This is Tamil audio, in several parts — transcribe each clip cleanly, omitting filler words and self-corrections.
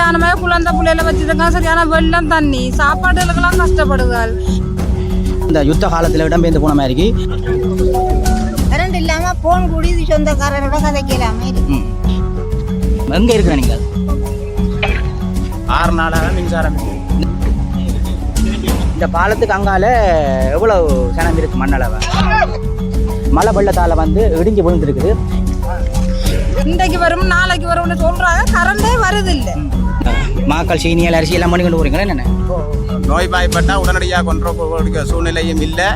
சரியான மாதிரி குழந்தை பிள்ளையில வச்சுருக்காங்க, சரியான வெள்ளம் தண்ணி சாப்பாடுகளுக்கெல்லாம் கஷ்டப்படுவாள். இந்த யுத்த காலத்தில் இடம்பெயர்ந்து போன மாதிரி கரண்ட் இல்லாமல் ஃபோன் கூடி சொந்தக்காரரோட கதைக்கலாமே. எங்கே இருக்கிற நீங்கள்? 6 நாளாக மின்சாரம். இந்த பாலத்துக்கு அங்கால எவ்வளவு சனம் இருக்கு? மண்ணளவா மழை வெள்ளத்தால் வந்து இடிஞ்சு விழுந்துருக்குது. இன்றைக்கு வரும் நாளைக்கு வரும்னு சொல்றாங்க, கரண்டே வருது இல்லை. மாக்கள் சீனியல் அரிசி எல்லாம் பண்ணி கொண்டு போறீங்களா என்ன? நோய்வாய்ப்பட்டால் உடனடியாக கொண்டு சூழ்நிலையும் இல்லை.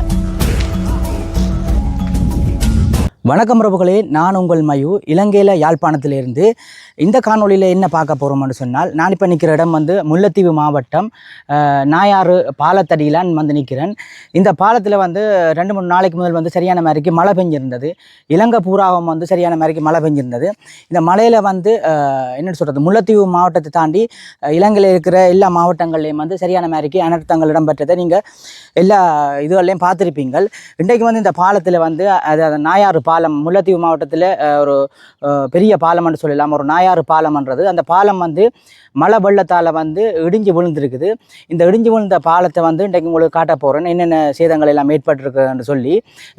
வணக்கம் பிரபுகளே, நான் உங்கள் மயு, இலங்கையில் யாழ்ப்பாணத்திலிருந்து. இந்த காணொலியில் என்ன பார்க்க போகிறோம்னு சொன்னால், நான் இப்போ நிற்கிற இடம் வந்து முல்லைத்தீவு மாவட்டம் நாயாறு பாலத்தடியில் வந்து நிற்கிறேன். இந்த பாலத்தில் வந்து 2-3 நாளைக்கு முதல் வந்து சரியான மாதிரிக்கு மழை பெஞ்சிருந்தது. இலங்கை பூராவும் வந்து சரியான மாதிரிக்கு மழை பெஞ்சிருந்தது. இந்த மழையில் வந்து என்னென்னு சொல்கிறது, முல்லைத்தீவு மாவட்டத்தை தாண்டி இலங்கையில் இருக்கிற எல்லா மாவட்டங்கள்லேயும் வந்து சரியான மாதிரிக்கு அனர்த்தங்கள் இடம்பெற்றதை நீங்கள் எல்லா இதுகள்லையும் பார்த்துருப்பீங்கள். இன்றைக்கு வந்து இந்த பாலத்தில் வந்து அது நாயாறு பாலம், முல்லைத்தீவு மாவட்டத்தில் ஒரு பெரிய பாலம்னு சொல்லலாம், ஒரு நாயாறு பாலம்ன்றது. அந்த பாலம் வந்து மழை வெள்ளத்தால் வந்து இடிஞ்சு விழுந்துருக்குது. இந்த இடிஞ்சு விழுந்த பாலத்தை வந்து இன்றைக்கு உங்களுக்கு காட்ட போகிறேன், என்னென்ன சேதங்கள் எல்லாம் ஏற்பட்டிருக்குன்னு சொல்லி.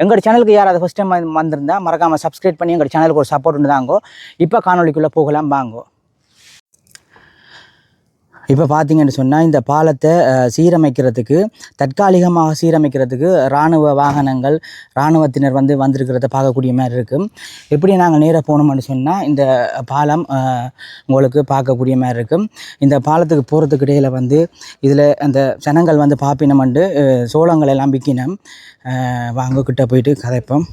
எங்கள் சேனலுக்கு யாராவது ஃபஸ்ட் டைம் வந்திருந்தால் மறக்காமல் சப்ஸ்கிரைப் பண்ணி எங்கள் சேனலுக்கு ஒரு சப்போர்ட் உண்டு தாங்கோ. இப்போ காணொலிக்குள்ளே போகலாம் வாங்கோ. இப்போ பார்த்தீங்கன்னு சொன்னால், இந்த பாலத்தை சீரமைக்கிறதுக்கு, தற்காலிகமாக சீரமைக்கிறதுக்கு இராணுவ வாகனங்கள், இராணுவத்தினர் வந்து வந்திருக்கிறத பார்க்கக்கூடிய மாதிரி இருக்குது. எப்படி நாங்கள் நேராக போனோம்னு சொன்னால், இந்த பாலம் உங்களுக்கு பார்க்கக்கூடிய மாதிரி இருக்கும். இந்த பாலத்துக்கு போகிறதுக்கு இடையில் வந்து இதில் அந்த ஜனங்கள் வந்து பாப்பினமண்டு சோளங்கள் எல்லாம் விற்கினோம். வாங்க கிட்ட போயிட்டு கதைப்போம்.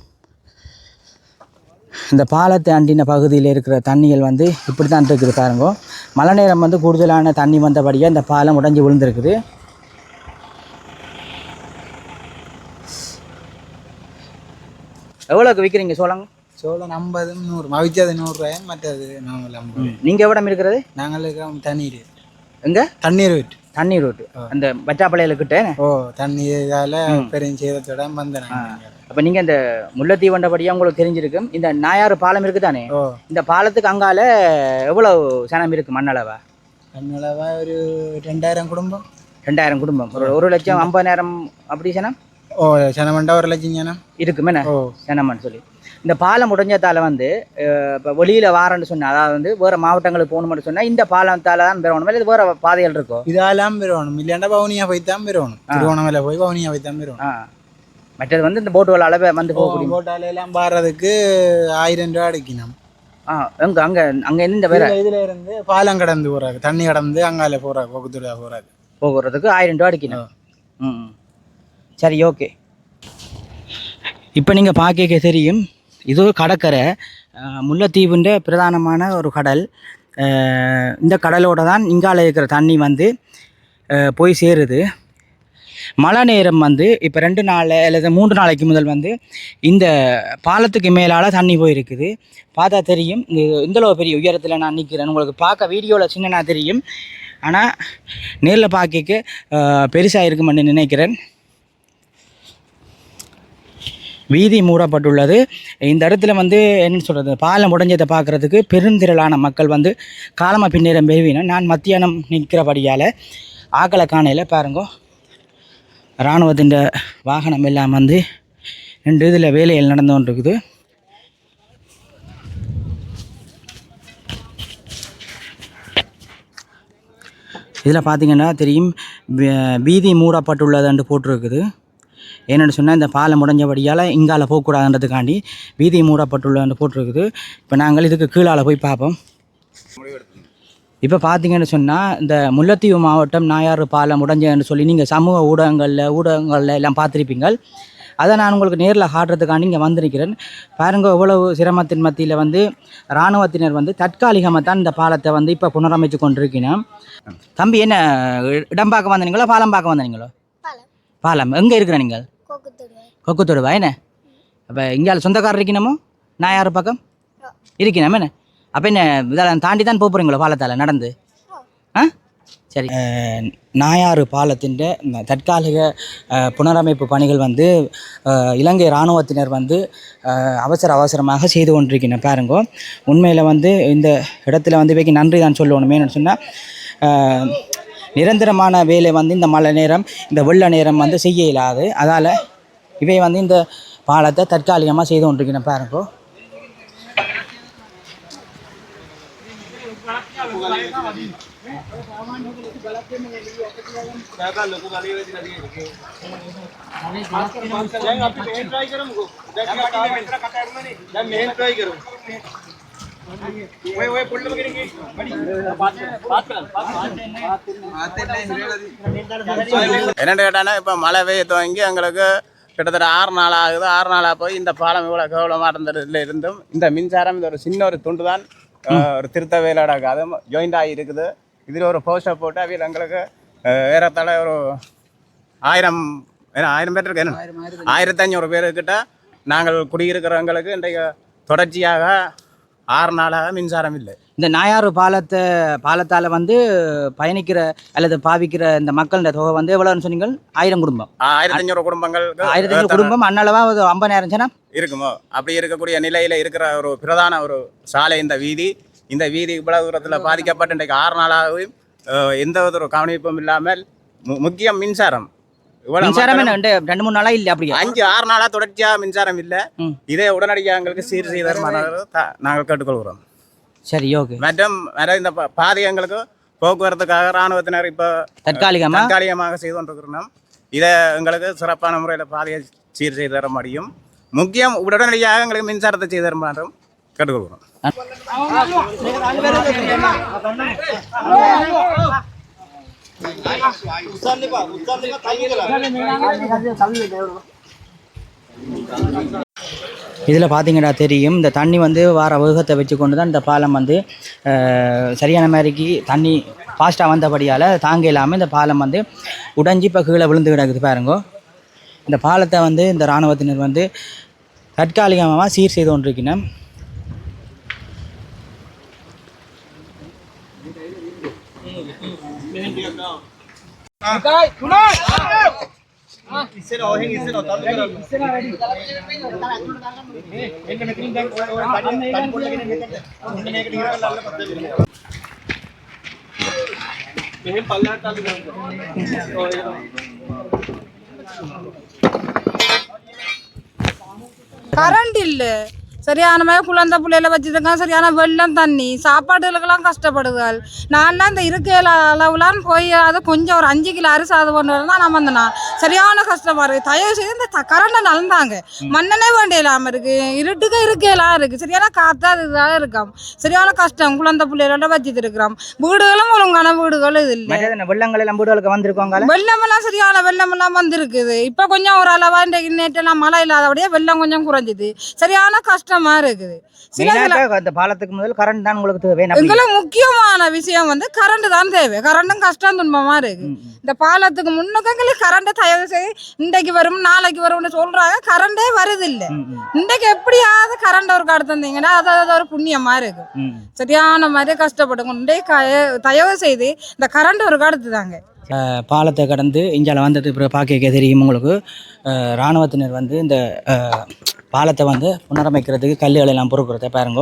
இந்த பாலத்தை அண்டின பகுதியில் இருக்கிற தண்ணிகள் வந்து இப்படி தான் இருக்குது பாருங்க. மழை நேரம் வந்து கூடுதலான தண்ணி வந்தபடியாக இந்த பாலம் உடைஞ்சி விழுந்துருக்குது. எவ்வளோக்கு விற்கிறீங்க சோளம்? சோளம் 50, 100, அவிச்சது 100 ரூபாய், மற்றது நாங்கள் 50. நீங்கள் எவ்வளோ இருக்கிறது? நாங்கள் இருக்கிறோம் தண்ணீர். எங்கே? தண்ணீர் வீட்டு. தண்ணீர் ரோட்டு அந்த பச்சாப்பாளையில்கிட்ட. தண்ணீர் இதால் பெரும் சேதத்தோட வந்தேன். அப்போ நீங்கள் இந்த முல்லைத்தீவு வந்தபடியாக உங்களுக்கு தெரிஞ்சிருக்கும். இந்த நாயாறு பாலம் இருக்குது தானே, இந்த பாலத்துக்கு அங்கால எவ்வளோ சனம் இருக்குது மண்ணளவா? மண்ணளவா ஒரு 2000 குடும்பம். 2000 குடும்பம், ஒரு 1,50,000 அப்படி சனம். சனமண்டா 1,00,000 சனம் இருக்குமே சனம்னு சொல்லி. இந்த பாலம் உடைஞ்சதால் வந்து இப்போ வெளியில் வாரன்னு சொன்னால், அதாவது வந்து வேறு மாவட்டங்களுக்கு போகணும்னு சொன்னால் இந்த பாலத்தால் தான் பெறணும், இல்லை வேறு பாதைகள் இருக்கும்? இதெல்லாம் பெறணும், இல்லையாண்டா பவுனியா போய் தான் பெறணும். திருவோணமலை போய் பவுனியா போய் தான் பெறணும். மற்றது வந்து இந்த போட்டுகள் அளவை வந்து போகக்கூடிய போட்டாலெல்லாம் பாடுறதுக்கு 1000 ரூபா அடிக்கணும். எங்கே அங்கே அங்கே இந்த வேறு இதில் இருந்து பாலம் கடந்து போகிறாங்க, தண்ணி கடந்து அங்கால போகிறாங்க, போக்குத்துடா போகிறாங்க, போகிறதுக்கு 1000 ரூபா அடிக்கணும். சரி, ஓகே. இப்போ நீங்கள் பார்க்க தெரியும், இது ஒரு கடற்கரை, முல்லைத்தீவுன்ற பிரதானமான ஒரு கடல். இந்த கடலோட தான் இங்கால இருக்கிற தண்ணி வந்து போய் சேருது. மழை நேரம் வந்து இப்போ 2 நாள் அல்லது 3 நாளைக்கு முதல் வந்து இந்த பாலத்துக்கு மேலால் தண்ணி போயிருக்குது. பார்த்தா தெரியும், இந்தளவு பெரிய உயரத்தில் நான் நிற்கிறேன். உங்களுக்கு பார்க்க வீடியோவில் சின்னனா தெரியும், ஆனால் நேரில் பார்க்க பெருசாக இருக்குமென்னு நினைக்கிறேன். வீதி மூடப்பட்டுள்ளது. இந்த இடத்துல வந்து என்ன சொல்கிறது, பாலம் உடைஞ்சதை பார்க்குறதுக்கு பெருந்திரளான மக்கள் வந்து காலமாக பின்னேறம் பெறுவினோம். நான் மத்தியானம் நிற்கிறபடியால் ஆக்களை காணையில் பாருங்க, இராணுவத்தின் வாகனம் எல்லாம் வந்து 2 இதில் வேலைகள் நடந்து கொண்டிருக்குது. இதில் பார்த்திங்கன்னா தெரியும், வீதி மூடப்பட்டுள்ளதுன்னு போட்டிருக்குது. என்னென்னு சொன்னால், இந்த பாலம் உடைஞ்சபடியால் இங்கால போகக்கூடாதுன்றதுக்காண்டி வீதி மூடப்பட்டுள்ளதுன்னு போட்டிருக்குது. இப்போ நாங்கள் இதுக்கு கீழால் போய் பார்ப்போம். இப்போ பார்த்தீங்கன்னு சொன்னால், இந்த முல்லைத்தீவு மாவட்டம் நாயாறு பாலம் உடைஞ்சன்னு சொல்லி நீங்கள் சமூக ஊடகங்களில் எல்லாம் பார்த்துருப்பீங்க. அதை நான் உங்களுக்கு நேரில் காட்டுறதுக்காண்டி இங்கே வந்திருக்கிறேன். பாருங்கள், எவ்வளவு சிரமத்தின் மத்தியில் வந்து இராணுவத்தினர் வந்து தற்காலிகமாக தான் இந்த பாலத்தை வந்து இப்போ புனரமைச்சு கொண்டிருக்கிறேன். தம்பி, என்ன இடம் பார்க்க வந்தீங்களோ பாலம் பார்க்க வந்தீங்களோ? பாலம் எங்கே இருக்கிற நீங்கள்? கொக்குத்தொடுவா என்ன? அப்போ இங்கே சொந்தக்காரர் இருக்கணுமோ நாயாறு பக்கம் இருக்கணும் என்ன? அப்போ என்ன இதெல்லாம் தாண்டி தான் போகிறீங்களோ பாலத்தால் நடந்து? சரி. நாயாறு பாலத்தின் தற்காலிக புனரமைப்பு பணிகள் வந்து இலங்கை இராணுவத்தினர் வந்து அவசரமாக செய்து கொண்டிருக்கின்றன. பாருங்க, உண்மையில் வந்து இந்த இடத்துல வந்து இவைக்கு நன்றி தான் சொல்லணும். என்னென்னு சொன்னால், நிரந்தரமான வேலை வந்து இந்த மழை நேரம் இந்த வெள்ள நேரம் வந்து செய்ய இயலாது. அதால் இவை வந்து இந்த பாலத்தை தற்காலிகமாக செய்து கொண்டிருக்கிறேன் பாருங்கோ. என்னென்னு கேட்டானா இப்போ மழை பெய்ய துவங்கி எங்களுக்கு கிட்டத்தட்ட 6 நாள் ஆகுது. 6 நாளாக போய் இந்த பாலம் இவ்வளோ கேவலமாக இருந்ததுல இருந்தும் இந்த மின்சாரம் இந்த ஒரு சின்ன ஒரு துண்டு தான் ஒரு திருத்த வேலையோட அது ஜாயிண்ட் ஆகி இருக்குது. இதில் ஒரு போஸ்டர் போட்டு அவையில் எங்களுக்கு ஏறத்தாழ ஒரு 1000 பேர் இருக்கு, 1500 பேருக்கிட்ட நாங்கள் குடியிருக்கிறவங்களுக்கு இன்றைக்கு தொடர்ச்சியாக 6 நாளாக மின்சாரம் இல்லை. இந்த நாயாறு பாலத்தால் வந்து பயணிக்கிற அல்லது பாவிக்கிற இந்த மக்களோட தொகை வந்து எவ்வளோன்னு சொன்னீங்க? 1000 குடும்பம், 1500 குடும்பங்கள், 1500 குடும்பம் அண்ணளவா 50,000 ஜனம் இருக்குமோ. அப்படி இருக்கக்கூடிய நிலையில் இருக்கிற ஒரு பிரதான ஒரு சாலை இந்த வீதி இவ்வளவு தூரத்தில் பாதிக்கப்பட்டு இன்றைக்கு 6 நாளாகவும் எந்த ஒரு கவனிப்பும் இல்லாமல் முக்கியம் மின்சாரம் மின்சாரம் 2-3 நாளா இல்லை, அப்படி 5-6 நாளாக தொடர்ச்சியாக மின்சாரம் இல்லை. இதே உடனடியாக எங்களுக்கு சீர் செய்த நாங்கள் கேட்டுக்கொள்கிறோம். சரி, ஓகே. மற்றும் இந்த பாதை எங்களுக்கு போக்குவரத்துக்காக இராணுவத்தினர் இப்போ தற்காலிகமாக செய்து கொண்டிருக்கிறோம். இதை எங்களுக்கு சிறப்பான முறையில் பாதையை சீர் செய்து தர முடியும். முக்கியம் உடனடியாக எங்களுக்கு மின்சாரத்தை செய்து தர மாட்டோம் கேட்டுக்கொள்கிறோம். இதில் பார்த்தீங்கன்னா தெரியும், இந்த தண்ணி வந்து வார வேகத்தை வச்சு கொண்டு தான் இந்த பாலம் வந்து சரியான மாதிரிக்கு தண்ணி ஃபாஸ்ட்டாக வந்தபடியால் தாங்க இல்லாமல் இந்த பாலம் வந்து உடைஞ்சி இப்போ கீழே விழுந்து கிடக்குது பாருங்கோ. இந்த பாலத்தை வந்து இந்த இராணுவத்தினர் வந்து தற்காலிகமாக சீர் செய்து கொண்டிருக்கணும். கரண்ட் இல்லை, சரியான மாதிரி குழந்தை பிள்ளையில வச்சுருக்காங்க, சரியான வெள்ளம் தண்ணி சாப்பாடுகளுக்கெல்லாம் கஷ்டப்படுதுகள். நான்லாம் இந்த இருக்கையில் அளவுலான்னு போய் அதை கொஞ்சம் ஒரு 5 கிலோ அரிசி அது கொண்டு வரதான் நான் வந்தேன். சரியான கஷ்டமாக இருக்குது. தயவு செய்து இந்த கரண்டை நலந்தாங்க. மண்ணனே வேண்டிய இல்லாமல் இருக்குது, இருட்டுக்கு இருக்கையெல்லாம் இருக்குது, சரியான காற்று அது இதாக இருக்காம். சரியான கஷ்டம் குழந்தை பிள்ளைகளோட வச்சுட்டு இருக்கிறோம். வீடுகளும் ஒழுங்கான வீடுகளும் இது இல்லை. வெள்ளங்கள் எல்லாம் வீடுகளுக்கு வந்திருக்கோங்க, வெள்ளமெல்லாம் சரியான வெள்ளமெல்லாம் வந்திருக்குது. இப்போ கொஞ்சம் ஒரு அளவா இன்றைக்கு நேற்றெல்லாம் மழை இல்லாதபடியே வெள்ளம் கொஞ்சம் குறைஞ்சிது. சரியான கஷ்டமா இருக்குது. பாலத்துக்கு முதல் கரண்ட் தான் உங்களுக்கு தேவை. எங்களுக்கு முக்கியமான விஷயம் வந்து கரண்ட் தான் தேவை. கரண்டும் கஷ்டம் துன்பமா இருக்கு. இந்த பாலத்துக்கு முன்னுக்கு எங்களுக்கு கரண்ட் தயவு செய்து இன்றைக்கு வரும் நாளைக்கு வரும்னு சொல்றாங்க, கரண்டே வருது இல்லை. இன்றைக்கு எப்படியாவது கரண்ட் ஒரு கடை தந்தீங்கன்னா அது ஒரு புண்ணியமா இருக்கு. சரியான மாதிரி கஷ்டப்படும். தயவு செய்து இந்த கரண்ட் ஒரு கடத்து தாங்க. பாலத்தை கடந்து இஞ்சால வந்தது பிறகு பார்க்க தெரியும் உங்களுக்கு, இராணுவத்தினர் வந்து இந்த பாலத்தை வந்து புனரமைக்கிறதுக்கு கல்லுகளை எல்லாம் பொறுக்கிறத பாருங்க.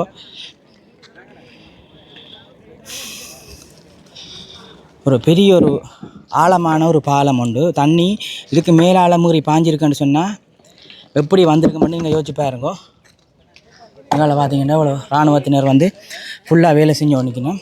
ஒரு பெரிய ஒரு ஆழமான ஒரு பாலம் உண்டு. தண்ணி இதுக்கு மேலால மூறி பாஞ்சிருக்குன்னு சொன்னால் எப்படி வந்திருக்குன்னு நீங்கள் யோசிச்சு பாருங்க. அதனால் பார்த்தீங்கன்னா இவ்வளோ இராணுவத்தினர் வந்து ஃபுல்லாக வேலை செஞ்சு ஒன்றிக்கணும்.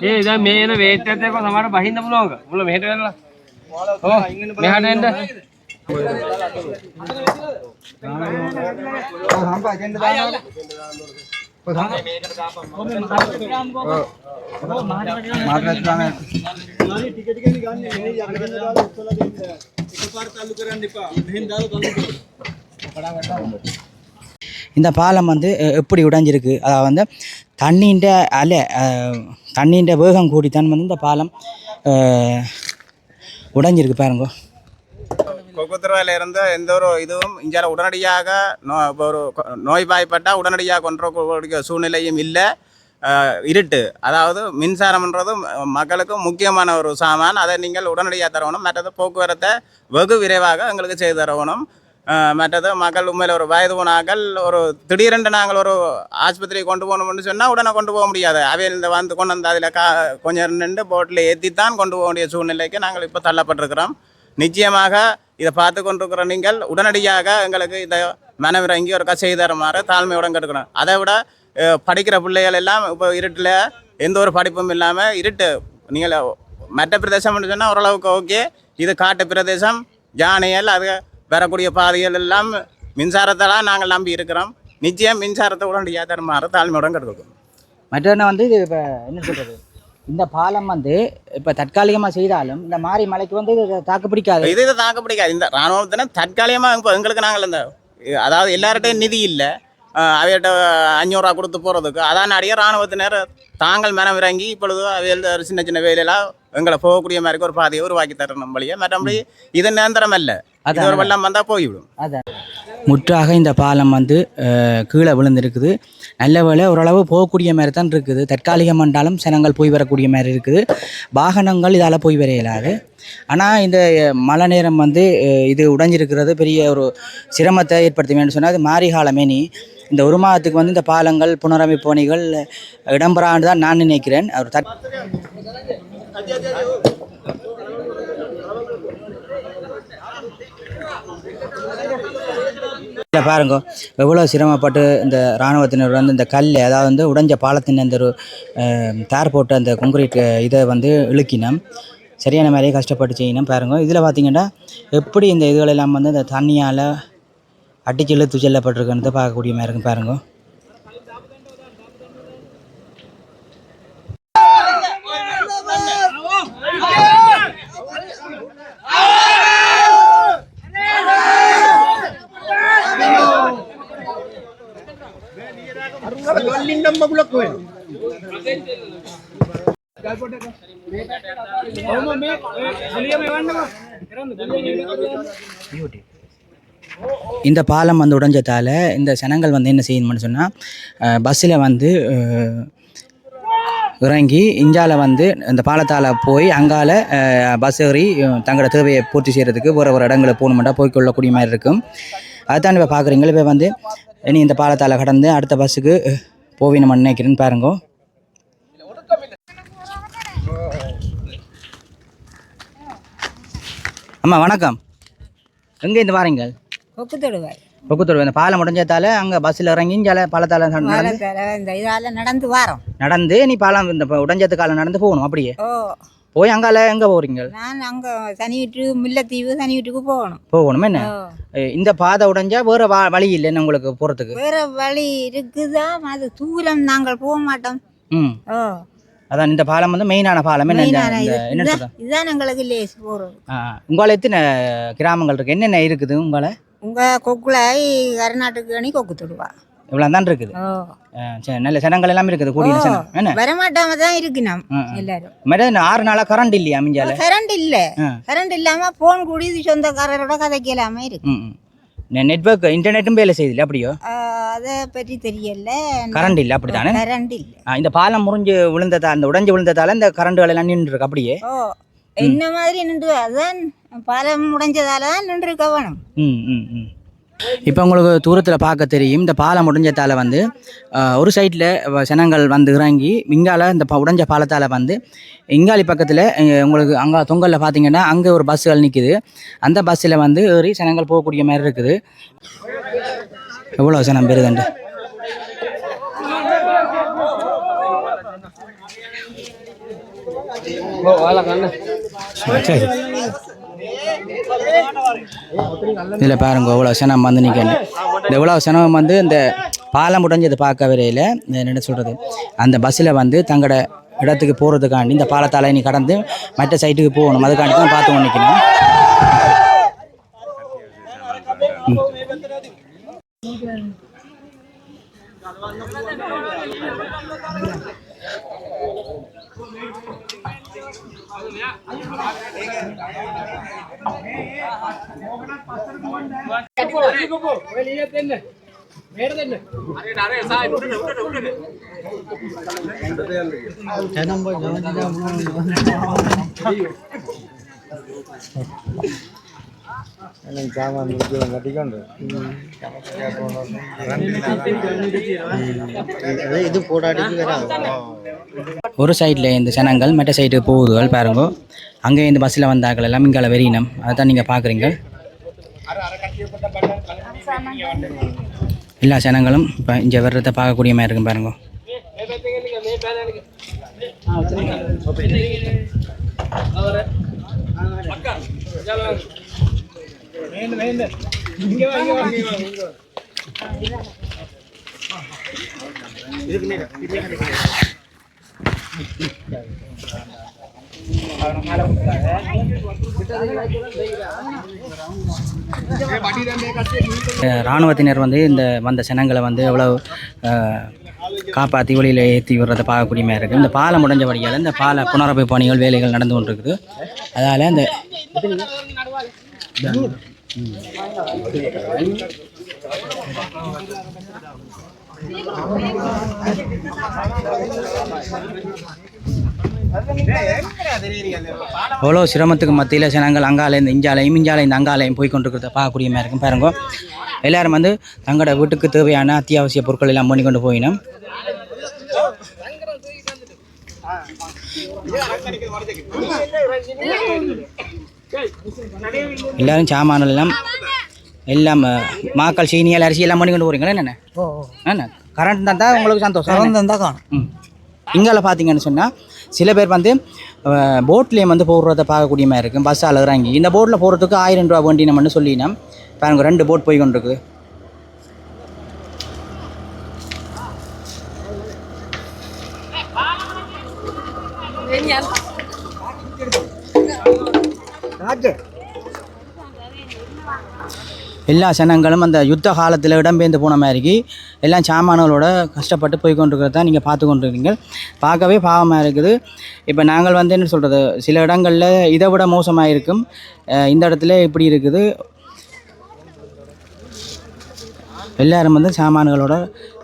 ඒ දැන් මේ එන වේට් එකත් එක්ක සමහර බහින්න පුළුවන්ක. මුල මෙහෙට වෙලා. ඔව්. මෙහාට එන්න. හම්බ අජෙන්ඩා දානවා. මාර්ගස් ගන්න. ටික ටික ගන්න. මේ යකඩ දාලා ඉස්සලා දෙන්න. இந்த பாலம் வந்து எப்படி உடைஞ்சிருக்கு, அதாவது வந்து தண்ணீண்ட தண்ணீண்ட வேகம் கூடித்தான் வந்து இந்த பாலம் உடைஞ்சிருக்கு பாருங்க. கொக்குத்துறையில இருந்து எந்த ஒரு இதுவும் இங்கே உடனடியாக இப்போ ஒரு நோய்வாய்ப்பட்டால் உடனடியாக கொண்டு சூழ்நிலையும் இல்லை. இருட்டு, அதாவது மின்சாரம்ன்றது மக்களுக்கு முக்கியமான ஒரு சாமான். அதை நீங்கள் உடனடியாக தரணும். மற்றது போக்குவரத்தை வெகு விரைவாக எங்களுக்கு செய்து தரணும். மற்றது மக்கள் உண்மையில் ஒரு வயது போனாக்கள் ஒரு திடீரென்று நாங்கள் ஒரு ஆஸ்பத்திரி கொண்டு போகணும்னு சொன்னால் உடனே கொண்டு போக முடியாது. அவையில் வந்து கொண்டு வந்து அதில் கொஞ்சம் நின்று போட்டில் ஏற்றித்தான் கொண்டு போக வேண்டிய சூழ்நிலைக்கு நாங்கள் இப்போ தள்ளப்பட்டிருக்கிறோம். நிச்சயமாக இதை பார்த்து கொண்டிருக்கிற நீங்கள் உடனடியாக எங்களுக்கு இதை மனவிறங்கி ஒரு செய்து தருமாறு தாழ்மையுடன் கேட்கணும். அதை விட படிக்கிற பிள்ளைகள் எல்லாம் இப்போ இருட்டில் எந்த ஒரு படிப்பும் இல்லாமல் இருட்டு, நீங்கள் மற்ற பிரதேசம்னு சொன்னால் ஓரளவுக்கு ஓகே. இது காட்டு பிரதேசம், யானைகள், அது வரக்கூடிய பாதைகள் எல்லாம் மின்சாரத்தெல்லாம் நாங்கள் நம்பி இருக்கிறோம். நிச்சயம் மின்சாரத்தை உடனடியாக தருமாறு தாழ்மையுடன் கேட்கணும். மற்றொன்று வந்து இது இப்போ என்ன சொல்கிறது, இந்த பாலம் வந்து இப்போ தற்காலிகமாக செய்தாலும் இந்த மாறி மலைக்கு வந்து இது தாக்கு பிடிக்காது. இது தாக்கு பிடிக்காது. இந்த இராணுவத்தின தற்காலிகமாக இப்போ எங்களுக்கு நாங்கள் இந்த அதாவது எல்லார்கிட்டையும் நிதி இல்லை, அவையிட்ட 500 ரூபா கொடுத்து போகிறதுக்கு. அதான் அடியே இராணுவத்தினர் தாங்கள் மனம் இறங்கி இப்பொழுது அவையில் சின்ன சின்ன வேலையெல்லாம் எங்களை போகக்கூடிய மாதிரி ஒரு பாதையை உருவாக்கி தரணும். வழியே மற்றபடி இது நிரந்தரம் அல்ல. இது ஒரு வெள்ளம் வந்தால் போய்விடும். அதான் முற்றாக இந்த பாலம் வந்து கீழே விழுந்திருக்குது. நல்ல வேலை ஓரளவு போகக்கூடிய மாதிரி தான் இருக்குது. தற்காலிகம் என்றாலும் ஜனங்கள் போய் வரக்கூடிய மாதிரி இருக்குது. வாகனங்கள் இதால் போய் வர இயலாது. ஆனால் இந்த மழை நேரம் வந்து இது உடைஞ்சிருக்கிறது பெரிய ஒரு சிரமத்தை ஏற்படுத்துவேன்னு சொன்னால் அது மாரி காலமேனி இந்த ஒரு மாதத்துக்கு வந்து இந்த பாலங்கள் புனரமைப்பு பணிகள் இடம்பெறான்னு தான் நான் நினைக்கிறேன். அவர் பாருங்க எவ்வளோ சிரமப்பட்டு இந்த இராணுவத்தினர் வந்து இந்த கல், அதாவது வந்து உடைஞ்ச பாலத்தின் அந்த ஒரு தார் போட்டு அந்த கான்கிரீட் இதை வந்து இழுக்கினோம். சரியான மாதிரியே கஷ்டப்பட்டு செய்யணும். பாருங்க இதில் பார்த்தீங்கன்னா எப்படி இந்த இதுகளெல்லாம் வந்து இந்த தண்ணியால் அடிச்சு இழுத்து செல்லப்பட்டிருக்குன்னு பார்க்கக்கூடிய மாதிரி இருக்கும். பாருங்க இந்த பாலம் வந்து உடைஞ்சதால் இந்த ஜனங்கள் வந்து என்ன செய்யணும்னு சொன்னால் பஸ்ஸில் வந்து இறங்கி இஞ்சால வந்து இந்த பாலத்தால் போய் அங்கால பஸ் ஏறி தங்களோட தேவையை பூர்த்தி செய்கிறதுக்கு ஒரு இடங்களை போகணுமெண்டா போய்க்கொள்ளக்கூடிய மாதிரி இருக்கும். அதுதான் இப்போ பார்க்குறீங்க. இப்போ வந்து இனி இந்த பாலத்தால் கடந்து அடுத்த பஸ்ஸுக்கு போவேணும்னு நினைக்கிறேன்னு பாருங்க. அம்மா வணக்கம். எங்கே இருந்து வாரீங்க? பொக்குத்தொடுவாய். இந்த பாலம் முடிஞ்சதால அங்கே பஸ்ஸில் இறங்கி இஞ்சால பாலத்தால் நடந்து வாரோம். நடந்து நீ பாலம் இந்த உடஞ்சதுக்கால நடந்து போகணும். அப்படியே போய் அங்கால எங்கே போகிறீங்க? நான் அங்கே தனி வீட்டு முல்லைத்தீவு தனி வீட்டுக்கு போகணும். என்ன இந்த பாதை உடைஞ்சா வேறு வழி இல்லைன்னு உங்களுக்கு போகிறதுக்கு? வேற வழி இருக்குதா, அது தூரம் நாங்கள் போக மாட்டோம். அதான் இந்த பாலம் வந்து மெயினான பாலம். என்ன சொல்கிறேன், இதுதான் எங்களுக்கு லேஸ் போகிறது. உங்களை எத்தனை கிராமங்கள் இருக்குது, என்னென்ன இருக்குது உங்களை? உங்கள் கொக்குளாய் கர்நாடக அணி கொக்குத்தொடுவா இவ்வளோ தான் இருக்குது. சரி, நல்ல ஜனங்கள் எல்லாம் இருக்குது. கூடிய ஜனம் என்ன வரமாட்டாம தான் இருக்கு. நம்ம எல்லாரும் மேடம் 6 நாளாக கரண்ட் இல்லையா? மிஞ்சால கரண்ட் இல்லை. கரண்ட் இல்லாம போன் கூடி சொந்தக்காரரோட கதைக்கலாம இருக்கு. நெட்வொர்க் இன்டர்நெட்டும் வேலை செய்யுது. அப்படியோ அதை பற்றி தெரியல. கரண்ட் இல்லை. அப்படித்தானே? கரண்ட் இல்லை. இந்த பாலம் முறிஞ்சு விழுந்ததால், இந்த உடைஞ்சு விழுந்ததால இந்த கரண்ட்கள் எல்லாம் நின்று இருக்கு. அப்படியே என்ன மாதிரி நின்று, அதுதான் பாலம் உடைஞ்சதால தான் நின்று கவனம். இப்போ உங்களுக்கு தூரத்தில் பார்க்க தெரியும். இந்த பாலம் உடைஞ்சதால் வந்து ஒரு சைடில் ஜனங்கள் வந்து இறங்கி இங்கால இந்த உடைஞ்ச பாலத்தால் வந்து இங்காலி பக்கத்தில் உங்களுக்கு அங்கே தொங்கலில் பார்த்தீங்கன்னா அங்கே ஒரு பஸ்ஸுகள் நிற்குது. அந்த பஸ்ஸில் வந்து ஏறி ஜனங்கள் போகக்கூடிய மாதிரி இருக்குது. எவ்வளோ ஜனம் பெறுதுண்டு. சரி, இதில் பாருங்க எவ்வளோ சனம் வந்து நிற்கணும். இந்த எவ்வளோ சனம் வந்து இந்த பாலம் உடைஞ்சது பார்க்க வரையில் என்ன சொல்கிறது, அந்த பஸ்ஸில் வந்து தங்களோட இடத்துக்கு போகிறதுக்காண்டி இந்த பாலத்தால் நீ கடந்து மற்ற சைட்டுக்கு போகணும். அதுக்காண்டி தான் பார்த்து நிற்கணும். ஒரு சைடில் இந்த ஜனங்கள் மற்ற சைடு போகுதுகள் பாருங்க. அங்கே இந்த பஸ்ஸில் வந்தாக்கள் எல்லாம் இங்கே வெறியினம். அதை தான் நீங்கள் பார்க்குறீங்க. எல்லா ஜனங்களும் இப்போ இங்கே வர்றதை பார்க்கக்கூடிய மாதிரி இருக்கும் பாருங்க. இராணுவத்தினர் வந்து இந்த வந்த ஜனங்களை வந்து எவ்வளோ காப்பாற்றி வழியில் ஏற்றி விடுறதை பார்க்கக்கூடிய மாதிரி இருக்குது. இந்த பாலம் முடிஞ்சபடியால் இந்த பால புனரமைப்பு பணிகள் வேலைகள் நடந்து கொண்டிருக்குது. அதால் அந்த எவ்வளோ சிரமத்துக்கு மத்தியில் ஜனங்கள் அங்காலையும் இஞ்சாலையும் இஞ்சாலையும் அங்காலையும் போய் கொண்டிருக்கிறத பார்க்கக்கூடிய மாதிரி இருக்கும் பாருங்க. எல்லாரும் வந்து தங்களோட வீட்டுக்கு தேவையான அத்தியாவசிய பொருட்கள் எல்லாம் பண்ணி கொண்டு போயினோம். எல்லாரும் சாமான்கள் எல்லாம் மாக்கள் சீனியால் அரிசி எல்லாம் பண்ணி கொண்டு போகிறீங்களா? என்னென்ன கரண்ட் தான் உங்களுக்கு சந்தோஷம் தான் காணும். இங்கால பார்த்தீங்கன்னு சொன்னால் சில பேர் வந்து போட்லேயும் வந்து போடுறத பார்க்கக்கூடிய மாதிரி இருக்கும். பஸ்ஸால் இறங்கி இந்த போட்டில் போகிறதுக்கு 1000 ரூபா வேண்டி நம்மன்னு சொல்லினோம். பாருங்க 2 போட் போய் கொண்டு இருக்குது. எல்லா ஜனங்களும் அந்த யுத்த காலத்தில் இடம்பெயர்ந்து போன மாதிரிக்கு எல்லாம் சாமான்களோட கஷ்டப்பட்டு போய் கொண்டிருக்கிறத தான் நீங்கள் பார்த்து கொண்டிருக்கீங்க. பார்க்கவே பாவமாக இருக்குது. இப்போ நாங்கள் வந்து என்ன சொல்கிறது, சில இடங்களில் இதை விட மோசமாக இருக்கும். இந்த இடத்துல இப்படி இருக்குது. எல்லாரும் வந்து சாமான்களோட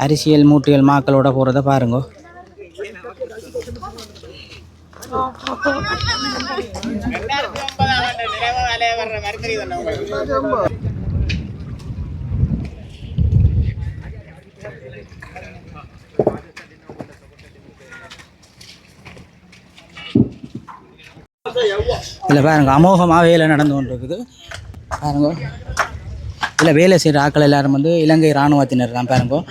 அரிசியல் மூட்டைகள் மாக்களோட போகிறத பாருங்க. இதில் பாருங்க அமோகமாக வேலை நடந்து கொண்டு இருக்குது பாருங்க. இதில் வேலை செய்கிற ஆட்கள் எல்லாரும் வந்து இலங்கை இராணுவத்தினர் தான் பாருங்க.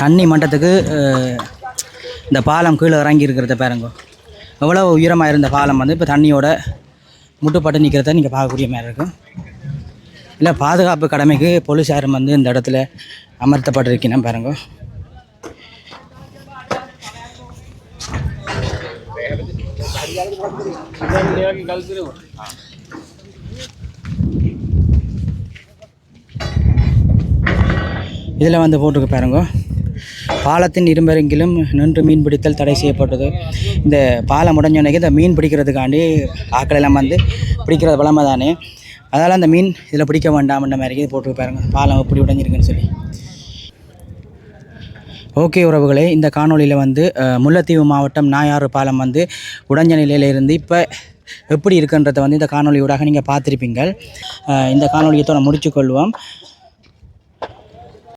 தண்ணி மட்டத்துக்கு இந்த பாலம் கீழே இறங்கி இருக்கிறத பாருங்க. எவ்வளோ உயரமாக இருந்த பாலம் வந்து இப்போ தண்ணியோட முட்டுப்பட்டு நிற்கிறத நீங்கள் பார்க்கக்கூடிய மாதிரி இருக்கும். இல்லை பாதுகாப்பு கடமைக்கு போலீஸாரும் வந்து இந்த இடத்துல அமர்த்தப்பட்டிருக்கணும் பாருங்க. இதில் வந்து போட்டுக்க பாருங்க, பாலத்தின் இரும்பெருங்கிலும் நின்று மீன் பிடித்தல் தடை செய்யப்பட்டது. இந்த பாலம் உடஞ்சோனைக்கு இந்த மீன் பிடிக்கிறதுக்காண்டி ஆக்கள் எல்லாம் வந்து பிடிக்கிறது வளமை தானே, அதனால் அந்த மீன் இதில் பிடிக்க வேண்டாம்ன்ற மாதிரி போட்டு பாருங்க பாலம் எப்படி உடஞ்சிருக்குன்னு சொல்லி. ஓகே உறவுகளே, இந்த காணொலியில் வந்து முல்லைத்தீவு மாவட்டம் நாயாறு பாலம் வந்து உடஞ்ச நிலையிலிருந்து இப்போ எப்படி இருக்குன்றதை வந்து இந்த காணொலியூடாக நீங்கள் பார்த்துருப்பீங்கள். இந்த காணொலியத்தோட முடிச்சுக்கொள்வோம்.